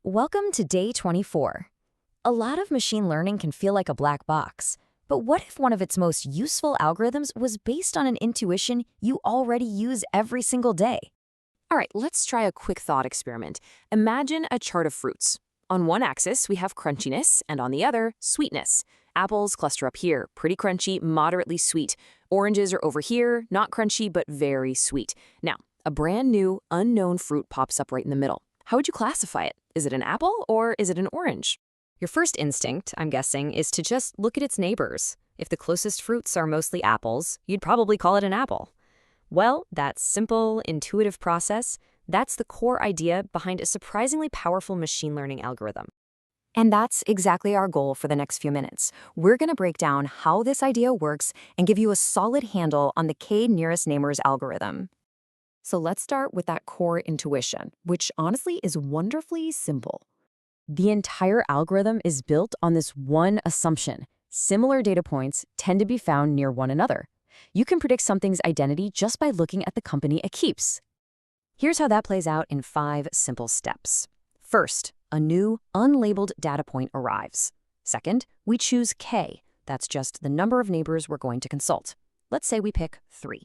Welcome to day 24. A lot of machine learning can feel like a black box, but what if one of its most useful algorithms was based on an intuition you already use every single day? All right, let's try a quick thought experiment. Imagine a chart of fruits. On one axis, we have crunchiness, and on the other, sweetness. Apples cluster up here, pretty crunchy, moderately sweet. Oranges are over here, not crunchy, but very sweet. Now, a brand new, unknown fruit pops up right in the middle. How would you classify it? Is it an apple or is it an orange? Your first instinct, I'm guessing, is to just look at its neighbors. If the closest fruits are mostly apples, you'd probably call it an apple. Well, that simple, intuitive process, that's the core idea behind a surprisingly powerful machine learning algorithm. And that's exactly our goal for the next few minutes. We're going to break down how this idea works and give you a solid handle on the k-nearest neighbors algorithm. So let's start with that core intuition, which honestly is wonderfully simple. The entire algorithm is built on this one assumption. Similar data points tend to be found near one another. You can predict something's identity just by looking at the company it keeps. Here's how that plays out in 5 simple steps. First, a new, unlabeled data point arrives. Second, we choose K. That's just the number of neighbors we're going to consult. Let's say we pick 3.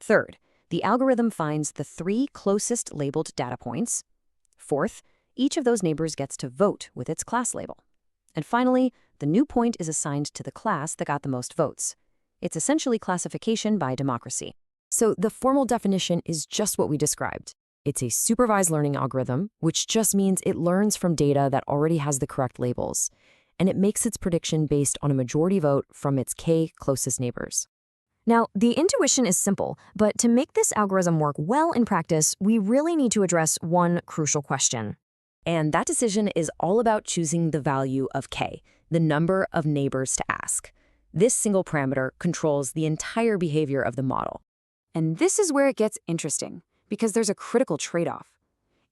Third, the algorithm finds the 3 closest labeled data points. Fourth, each of those neighbors gets to vote with its class label. And finally, the new point is assigned to the class that got the most votes. It's essentially classification by democracy. So the formal definition is just what we described. It's a supervised learning algorithm, which just means it learns from data that already has the correct labels, and it makes its prediction based on a majority vote from its K closest neighbors. Now, the intuition is simple, but to make this algorithm work well in practice, we really need to address one crucial question. And that decision is all about choosing the value of K, the number of neighbors to ask. This single parameter controls the entire behavior of the model. And this is where it gets interesting, because there's a critical trade-off.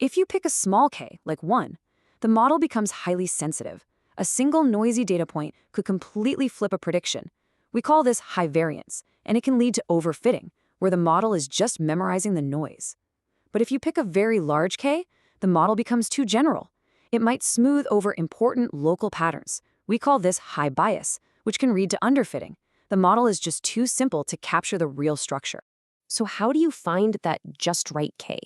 If you pick a small k, like 1, the model becomes highly sensitive. A single noisy data point could completely flip a prediction. We call this high variance, and it can lead to overfitting, where the model is just memorizing the noise. But if you pick a very large k, the model becomes too general. It might smooth over important local patterns. We call this high bias, which can lead to underfitting. The model is just too simple to capture the real structure. So how do you find that just right k?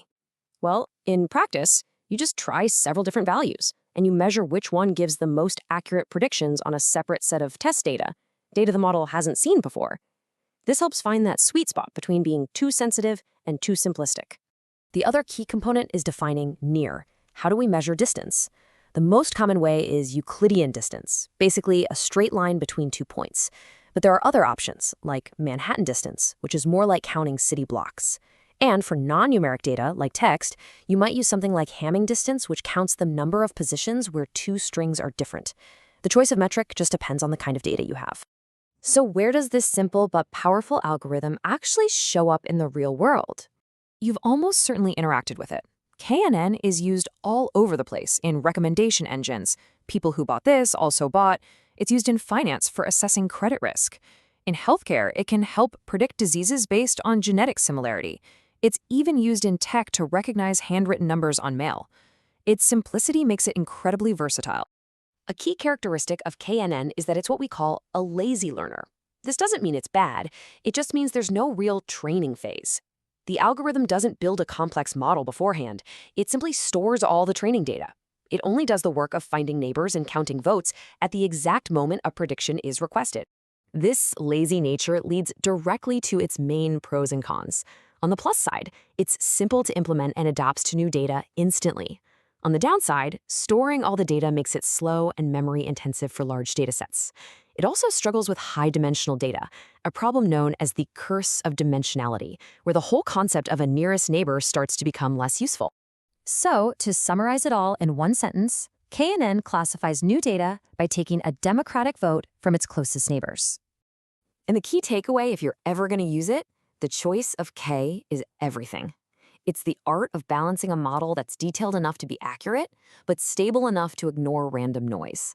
Well, in practice, you just try several different values, and you measure which one gives the most accurate predictions on a separate set of test data the model hasn't seen before. This helps find that sweet spot between being too sensitive and too simplistic. The other key component is defining near. How do we measure distance? The most common way is Euclidean distance, basically a straight line between 2 points. But there are other options, like Manhattan distance, which is more like counting city blocks. And for non-numeric data, like text, you might use something like Hamming distance, which counts the number of positions where 2 strings are different. The choice of metric just depends on the kind of data you have. So where does this simple but powerful algorithm actually show up in the real world? You've almost certainly interacted with it. KNN is used all over the place in recommendation engines. People who bought this also bought. It's used in finance for assessing credit risk. In healthcare, it can help predict diseases based on genetic similarity. It's even used in tech to recognize handwritten numbers on mail. Its simplicity makes it incredibly versatile. A key characteristic of KNN is that it's what we call a lazy learner. This doesn't mean it's bad. It just means there's no real training phase. The algorithm doesn't build a complex model beforehand. It simply stores all the training data. It only does the work of finding neighbors and counting votes at the exact moment a prediction is requested. This lazy nature leads directly to its main pros and cons. On the plus side, it's simple to implement and adapts to new data instantly. On the downside, storing all the data makes it slow and memory-intensive for large datasets. It also struggles with high-dimensional data, a problem known as the curse of dimensionality, where the whole concept of a nearest neighbor starts to become less useful. So, to summarize it all in one sentence, KNN classifies new data by taking a democratic vote from its closest neighbors. And the key takeaway, if you're ever going to use it, the choice of K is everything. It's the art of balancing a model that's detailed enough to be accurate, but stable enough to ignore random noise.